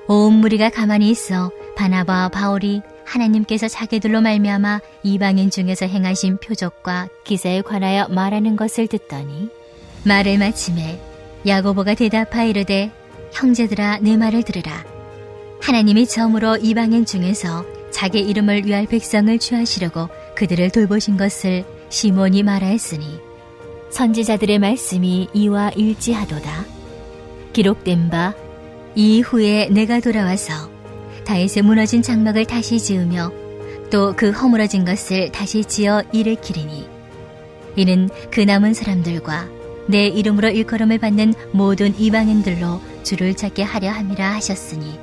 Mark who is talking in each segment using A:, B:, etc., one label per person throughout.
A: 온 무리가 가만히 있어 바나바와 바울이 하나님께서 자기들로 말미암아 이방인 중에서 행하신 표적과 기사에 관하여 말하는 것을 듣더니 말을 마침에 야고보가 대답하여 이르되 형제들아 내 말을 들으라. 하나님이 처음으로 이방인 중에서 자기 이름을 위할 백성을 취하시려고 그들을 돌보신 것을 시몬이 말하였으니 선지자들의 말씀이 이와 일치하도다. 기록된 바 이후에 내가 돌아와서 다윗의 무너진 장막을 다시 지으며 또 그 허물어진 것을 다시 지어 일으키리니 이는 그 남은 사람들과 내 이름으로 일컬음을 받는 모든 이방인들로 주를 찾게 하려 함이라 하셨으니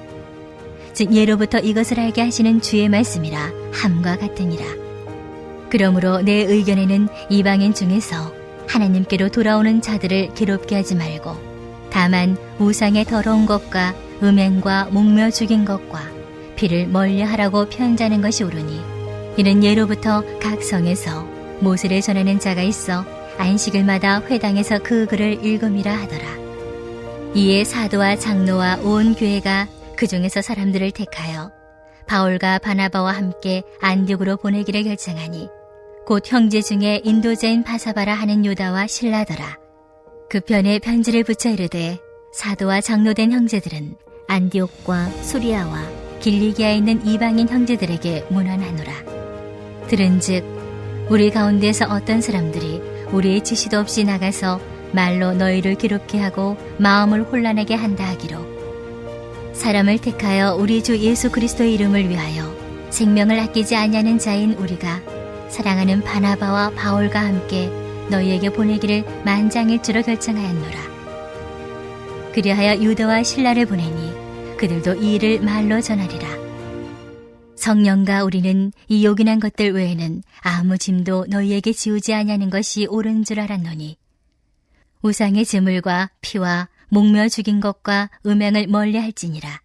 A: 즉 예로부터 이것을 알게 하시는 주의 말씀이라 함과 같으니라. 그러므로 내 의견에는 이방인 중에서 하나님께로 돌아오는 자들을 괴롭게 하지 말고 다만 우상의 더러운 것과 음행과 목며 죽인 것과 피를 멀리하라고 편자는 것이 옳으니 이는 예로부터 각 성에서 모세를 전하는 자가 있어 안식일마다 회당에서 그 글을 읽음이라 하더라. 이에 사도와 장로와 온 교회가 그 중에서 사람들을 택하여 바울과 바나바와 함께 안디옥으로 보내기를 결정하니 곧 형제 중에 인도자인 바사바라 하는 유다와 실라더라. 그 편에 편지를 붙여 이르되 사도와 장로된 형제들은 안디옥과 수리아와 길리기아에 있는 이방인 형제들에게 문안하노라. 들은즉 우리 가운데서 어떤 사람들이 우리의 지시도 없이 나가서 말로 너희를 괴롭게 하고 마음을 혼란하게 한다 하기로 사람을 택하여 우리 주 예수 그리스도의 이름을 위하여 생명을 아끼지 아니하는 자인 우리가 사랑하는 바나바와 바울과 함께 너희에게 보내기를 만장일치로 결정하였노라. 그리하여 유다와 실라를 보내니 그들도 이 일을 말로 전하리라. 성령과 우리는 이 요긴한 것들 외에는 아무 짐도 너희에게 지우지 아니하는 것이 옳은 줄 알았노니 우상의 제물과 피와 목며 죽인 것과 음행을 멀리할지니라.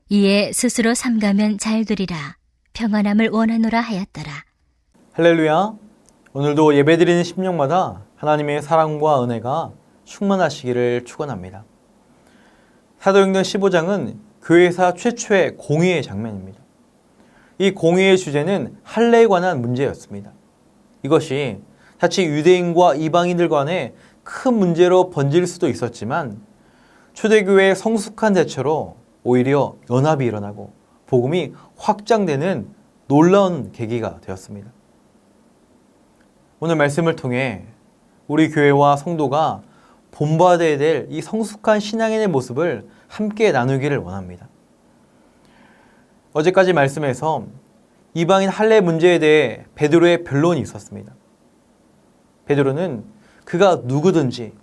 A: 이에 스스로 삼가면 잘 되리라. 평안함을 원하노라 하였더라.
B: 할렐루야. 오늘도 예배드리는 심령마다 하나님의 사랑과 은혜가 충만하시기를 축원합니다. 사도행전 15장은 교회사 최초의 공의의 장면입니다. 이 공의의 주제는 할례에 관한 문제였습니다. 이것이 자칫 유대인과 이방인들 간에 큰 문제로 번질 수도 있었지만 초대교회의 성숙한 대처로 오히려 연합이 일어나고 복음이 확장되는 놀라운 계기가 되었습니다. 오늘 말씀을 통해 우리 교회와 성도가 본받아야 될 이 성숙한 신앙인의 모습을 함께 나누기를 원합니다. 어제까지 말씀에서 이방인 할례 문제에 대해 베드로의 변론이 있었습니다. 베드로는 그가 누구든지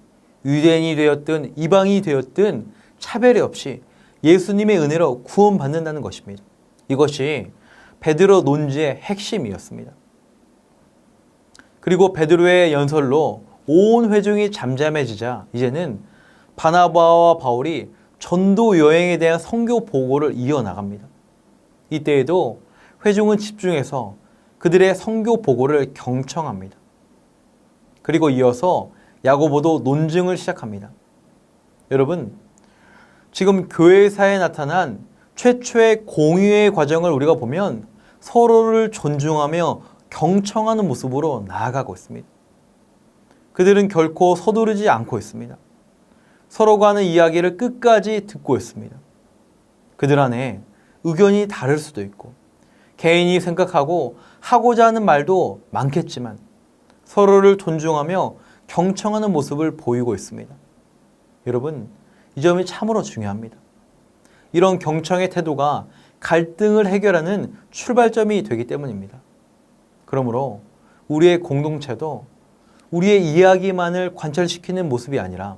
B: 유대인이 되었든 이방인이 되었든 차별이 없이 예수님의 은혜로 구원받는다는 것입니다. 이것이 베드로 논지의 핵심이었습니다. 그리고 베드로의 연설로 온 회중이 잠잠해지자 이제는 바나바와 바울이 전도 여행에 대한 선교 보고를 이어나갑니다. 이때에도 회중은 집중해서 그들의 선교 보고를 경청합니다. 그리고 이어서 야고보도 논증을 시작합니다. 여러분, 지금 교회사에 나타난 최초의 공의의 과정을 우리가 보면 서로를 존중하며 경청하는 모습으로 나아가고 있습니다. 그들은 결코 서두르지 않고 있습니다. 서로가 하는 이야기를 끝까지 듣고 있습니다. 그들 안에 의견이 다를 수도 있고 개인이 생각하고 하고자 하는 말도 많겠지만 서로를 존중하며 경청하는 모습을 보이고 있습니다. 여러분, 이 점이 참으로 중요합니다. 이런 경청의 태도가 갈등을 해결하는 출발점이 되기 때문입니다. 그러므로 우리의 공동체도 우리의 이야기만을 관철시키는 모습이 아니라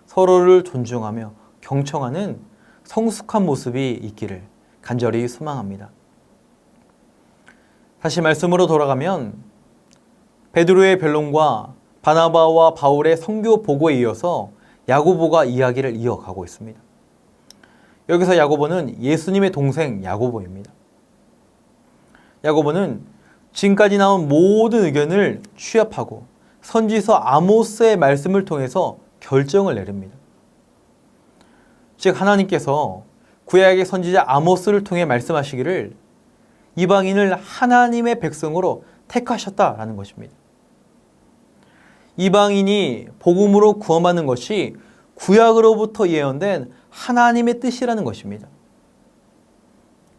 B: 서로를 존중하며 경청하는 성숙한 모습이 있기를 간절히 소망합니다. 다시 말씀으로 돌아가면 베드로의 변론과 바나바와 바울의 선교 보고에 이어서 야고보가 이야기를 이어가고 있습니다. 여기서 야고보는 예수님의 동생 야고보입니다. 야고보는 지금까지 나온 모든 의견을 취합하고 선지서 아모스의 말씀을 통해서 결정을 내립니다. 즉 하나님께서 구약의 선지자 아모스를 통해 말씀하시기를 이방인을 하나님의 백성으로 택하셨다라는 것입니다. 이방인이 복음으로 구원받는 것이 구약으로부터 예언된 하나님의 뜻이라는 것입니다.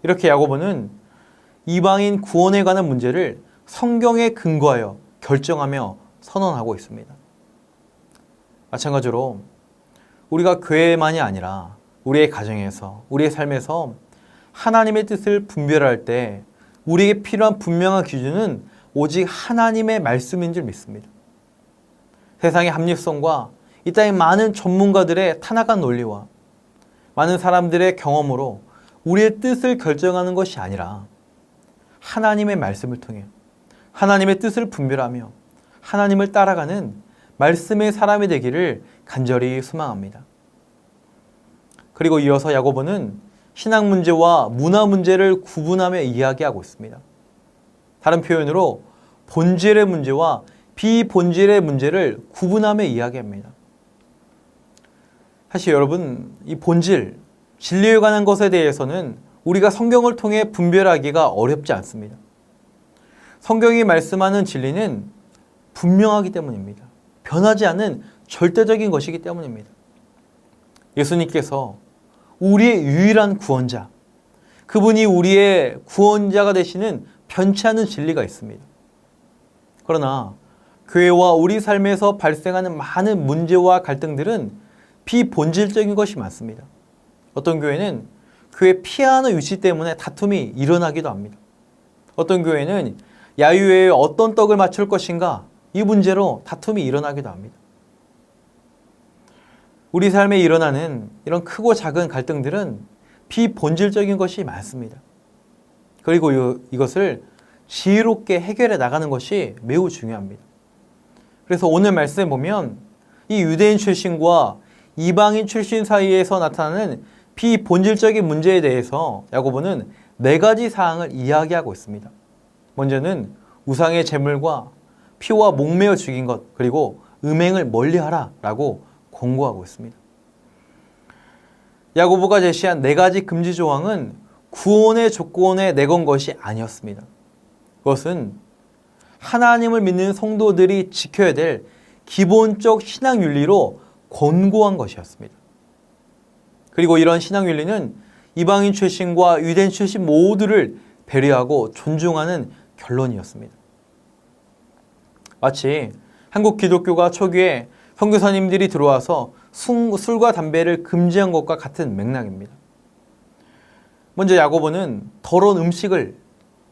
B: 이렇게 야고보는 이방인 구원에 관한 문제를 성경에 근거하여 결정하며 선언하고 있습니다. 마찬가지로 우리가 교회만이 아니라 우리의 가정에서, 우리의 삶에서 하나님의 뜻을 분별할 때 우리에게 필요한 분명한 기준은 오직 하나님의 말씀인 줄 믿습니다. 세상의 합리성과 이 땅의 많은 전문가들의 타락한 논리와 많은 사람들의 경험으로 우리의 뜻을 결정하는 것이 아니라 하나님의 말씀을 통해 하나님의 뜻을 분별하며 하나님을 따라가는 말씀의 사람이 되기를 간절히 소망합니다. 그리고 이어서 야고보는 신앙 문제와 문화 문제를 구분하며 이야기하고 있습니다. 다른 표현으로 본질의 문제와 비본질의 문제를 구분하며 이야기합니다. 사실 여러분, 이 본질, 진리에 관한 것에 대해서는 우리가 성경을 통해 분별하기가 어렵지 않습니다. 성경이 말씀하는 진리는 분명하기 때문입니다. 변하지 않는 절대적인 것이기 때문입니다. 예수님께서 우리의 유일한 구원자, 그분이 우리의 구원자가 되시는 변치 않는 진리가 있습니다. 그러나 교회와 우리 삶에서 발생하는 많은 문제와 갈등들은 비본질적인 것이 많습니다. 어떤 교회는 교회 피아노 위치 때문에 다툼이 일어나기도 합니다. 어떤 교회는 야유회에 어떤 떡을 맞출 것인가, 이 문제로 다툼이 일어나기도 합니다. 우리 삶에 일어나는 이런 크고 작은 갈등들은 비본질적인 것이 많습니다. 그리고 이것을 지혜롭게 해결해 나가는 것이 매우 중요합니다. 그래서 오늘 말씀에 보면 이 유대인 출신과 이방인 출신 사이에서 나타나는 비본질적인 문제에 대해서 야고보는 4가지 사항을 이야기하고 있습니다. 먼저는 우상의 제물과 피와 목매어 죽인 것, 그리고 음행을 멀리하라 라고 권고하고 있습니다. 야고보가 제시한 4가지 금지 조항은 구원의 조건에 내건 것이 아니었습니다. 그것은 하나님을 믿는 성도들이 지켜야 될 기본적 신앙 윤리로 권고한 것이었습니다. 그리고 이런 신앙 윤리는 이방인 출신과 유대인 출신 모두를 배려하고 존중하는 결론이었습니다. 마치 한국 기독교가 초기에 선교사님들이 들어와서 술과 담배를 금지한 것과 같은 맥락입니다. 먼저 야고보는 더러운 음식을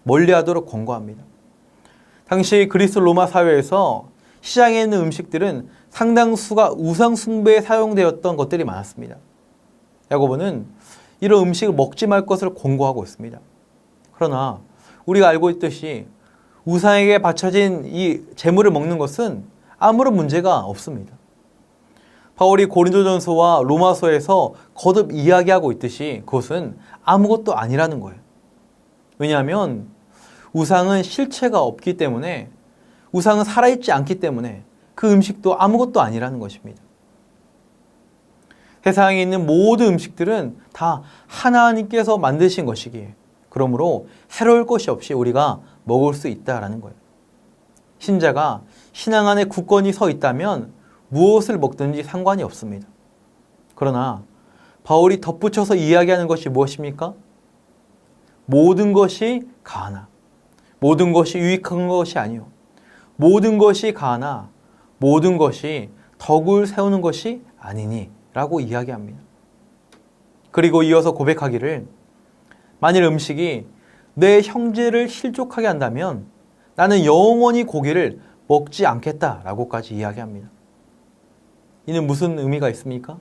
B: 멀리하도록 권고합니다. 당시 그리스 로마 사회에서 시장에 있는 음식들은 상당수가 우상 숭배에 사용되었던 것들이 많았습니다. 야고보는 이런 음식을 먹지 말 것을 권고하고 있습니다. 그러나 우리가 알고 있듯이 우상에게 바쳐진 이 제물을 먹는 것은 아무런 문제가 없습니다. 바울이 고린도전서와 로마서에서 거듭 이야기하고 있듯이 그것은 아무것도 아니라는 거예요. 왜냐하면 우상은 실체가 없기 때문에, 우상은 살아있지 않기 때문에 그 음식도 아무것도 아니라는 것입니다. 세상에 있는 모든 음식들은 다 하나님께서 만드신 것이기에 그러므로 해로울 것이 없이 우리가 먹을 수 있다라는 거예요. 신자가 신앙 안에 굳건히 서 있다면 무엇을 먹든지 상관이 없습니다. 그러나 바울이 덧붙여서 이야기하는 것이 무엇입니까? 모든 것이 가하나 모든 것이 유익한 것이 아니요 모든 것이 가하나 모든 것이 덕을 세우는 것이 아니니 라고 이야기합니다. 그리고 이어서 고백하기를 만일 음식이 내 형제를 실족하게 한다면 나는 영원히 고기를 먹지 않겠다라고까지 이야기합니다. 이는 무슨 의미가 있습니까?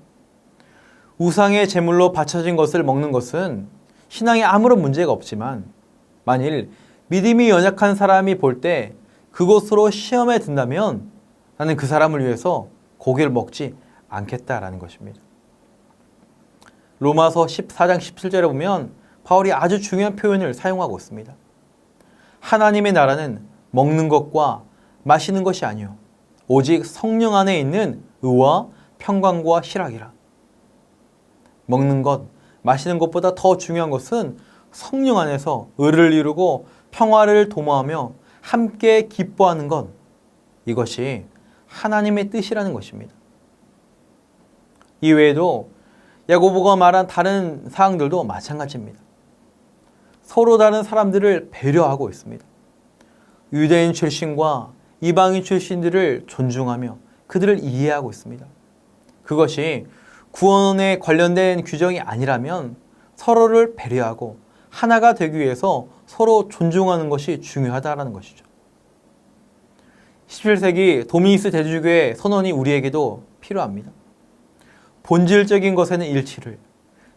B: 우상의 제물로 바쳐진 것을 먹는 것은 신앙에 아무런 문제가 없지만 만일 믿음이 연약한 사람이 볼 때 그것으로 시험에 든다면 나는 그 사람을 위해서 고기를 먹지 않겠다라는 것입니다. 로마서 14장 17절에 보면 바울이 아주 중요한 표현을 사용하고 있습니다. 하나님의 나라는 먹는 것과 마시는 것이 아니요 오직 성령 안에 있는 의와 평강과 희락이라. 먹는 것, 마시는 것보다 더 중요한 것은 성령 안에서 의를 이루고 평화를 도모하며 함께 기뻐하는 것, 이것이 하나님의 뜻이라는 것입니다. 이외에도 야고보가 말한 다른 사항들도 마찬가지입니다. 서로 다른 사람들을 배려하고 있습니다. 유대인 출신과 이방인 출신들을 존중하며 그들을 이해하고 있습니다. 그것이 구원에 관련된 규정이 아니라면 서로를 배려하고 하나가 되기 위해서 서로 존중하는 것이 중요하다는 것이죠. 17세기 도미니스 대주교의 선언이 우리에게도 필요합니다. 본질적인 것에는 일치를,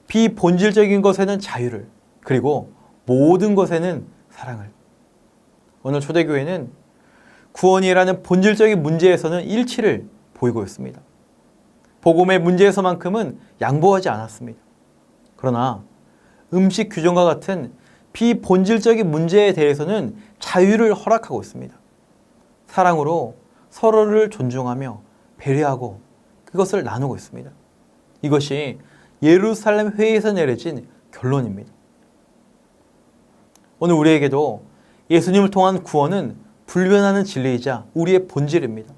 B: 비본질적인 것에는 자유를, 그리고 모든 것에는 사랑을. 오늘 초대교회는 구원이라는 본질적인 문제에서는 일치를 보이고 있습니다. 복음의 문제에서만큼은 양보하지 않았습니다. 그러나 음식 규정과 같은 비본질적인 문제에 대해서는 자유를 허락하고 있습니다. 사랑으로 서로를 존중하며 배려하고 그것을 나누고 있습니다. 이것이 예루살렘 회의에서 내려진 결론입니다. 오늘 우리에게도 예수님을 통한 구원은 불변하는 진리이자 우리의 본질입니다.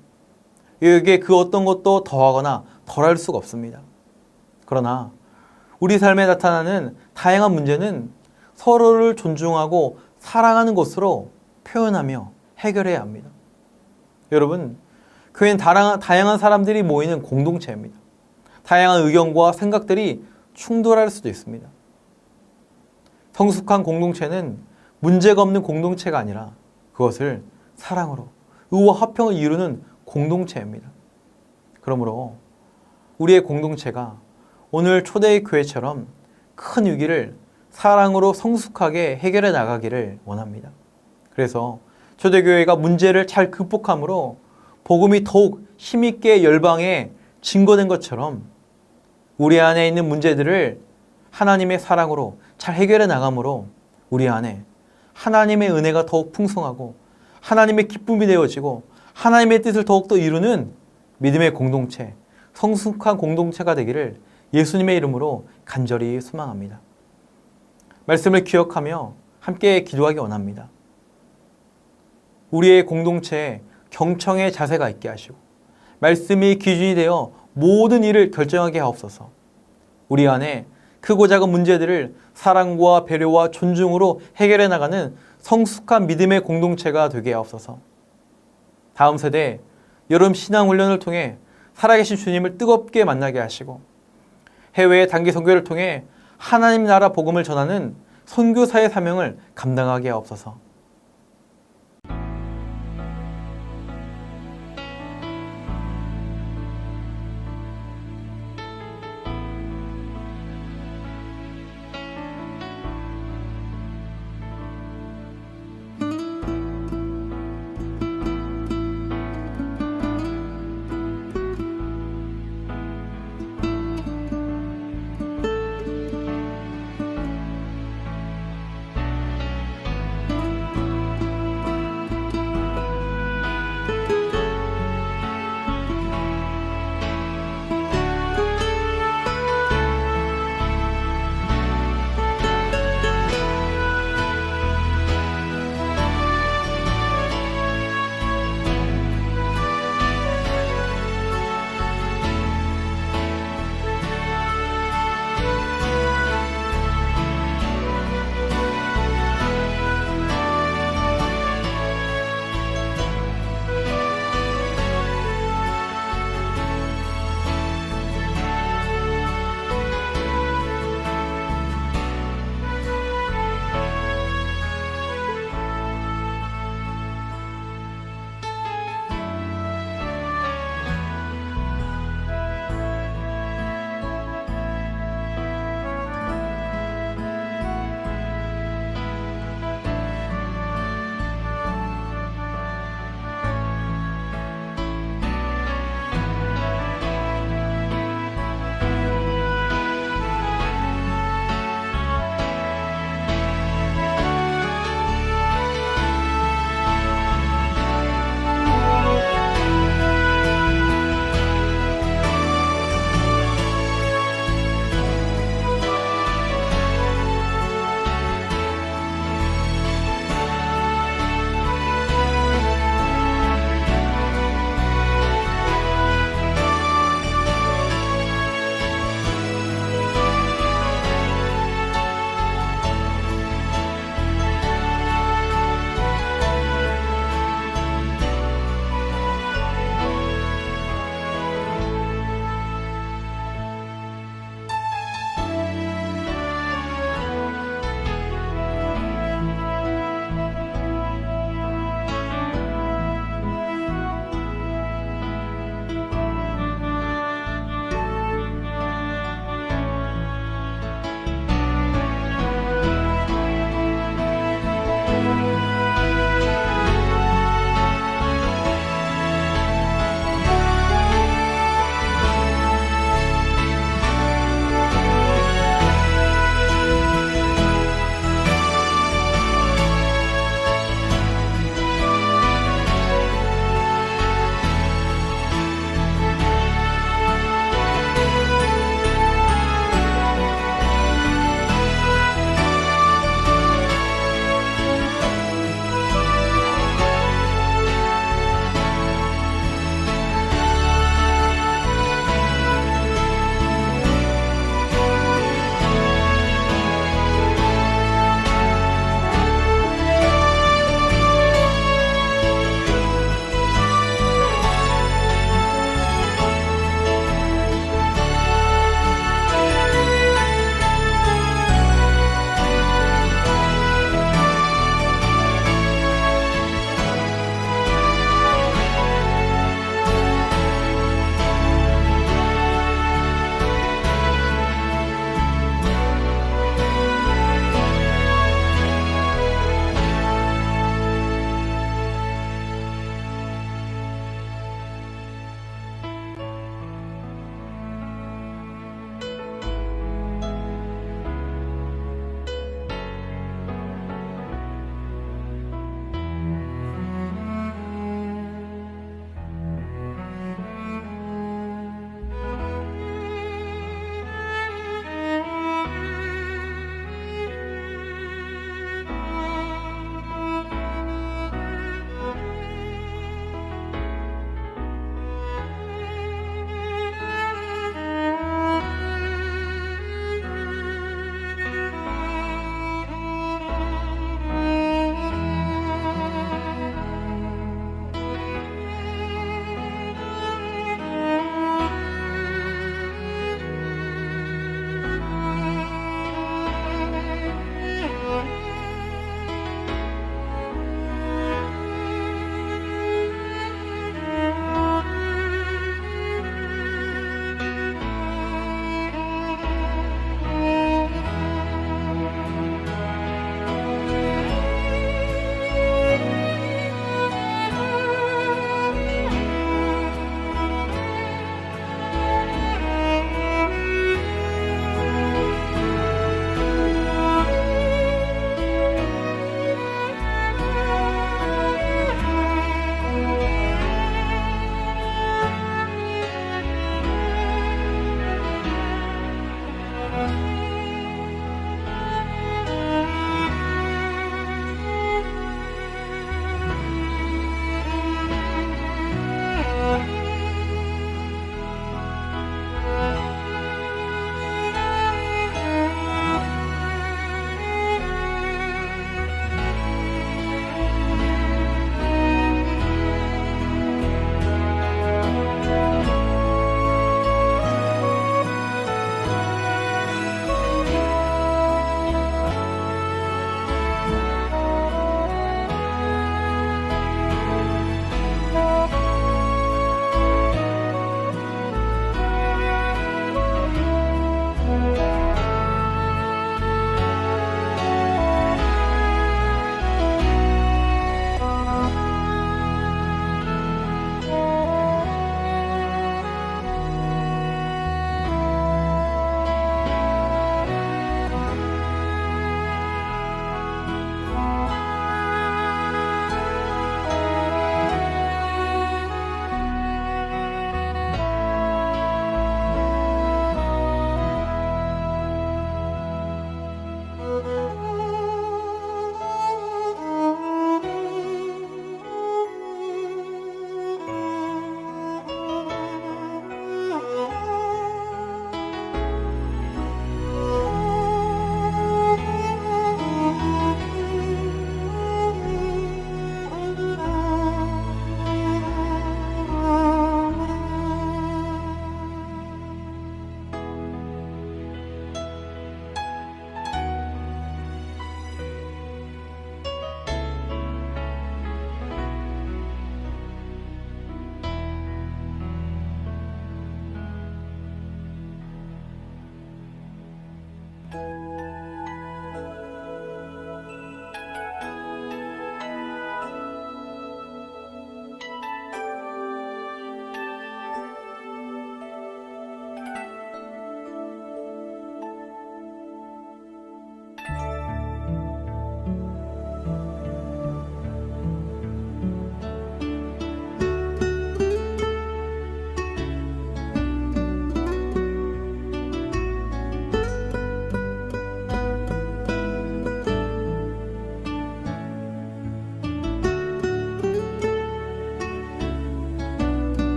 B: 여기에 그 어떤 것도 더하거나 덜할 수가 없습니다. 그러나 우리 삶에 나타나는 다양한 문제는 서로를 존중하고 사랑하는 것으로 표현하며 해결해야 합니다. 여러분, 교회는 다양한 사람들이 모이는 공동체입니다. 다양한 의견과 생각들이 충돌할 수도 있습니다. 성숙한 공동체는 문제가 없는 공동체가 아니라 그것을 사랑으로 의와 화평을 이루는 공동체입니다. 그러므로 우리의 공동체가 오늘 초대의 교회처럼 큰 위기를 사랑으로 성숙하게 해결해 나가기를 원합니다. 그래서 초대교회가 문제를 잘 극복함으로 복음이 더욱 힘있게 열방에 증거된 것처럼 우리 안에 있는 문제들을 하나님의 사랑으로 잘 해결해 나감으로 우리 안에 하나님의 은혜가 더욱 풍성하고 하나님의 기쁨이 되어지고 하나님의 뜻을 더욱더 이루는 믿음의 공동체, 성숙한 공동체가 되기를 예수님의 이름으로 간절히 소망합니다. 말씀을 기억하며 함께 기도하기 원합니다. 우리의 공동체에 경청의 자세가 있게 하시고 말씀이 기준이 되어 모든 일을 결정하게 하옵소서. 우리 안에 크고 작은 문제들을 사랑과 배려와 존중으로 해결해 나가는 성숙한 믿음의 공동체가 되게 하옵소서. 다음 세대 여름 신앙훈련을 통해 살아계신 주님을 뜨겁게 만나게 하시고 해외 단기 선교를 통해 하나님 나라 복음을 전하는 선교사의 사명을 감당하게 하옵소서.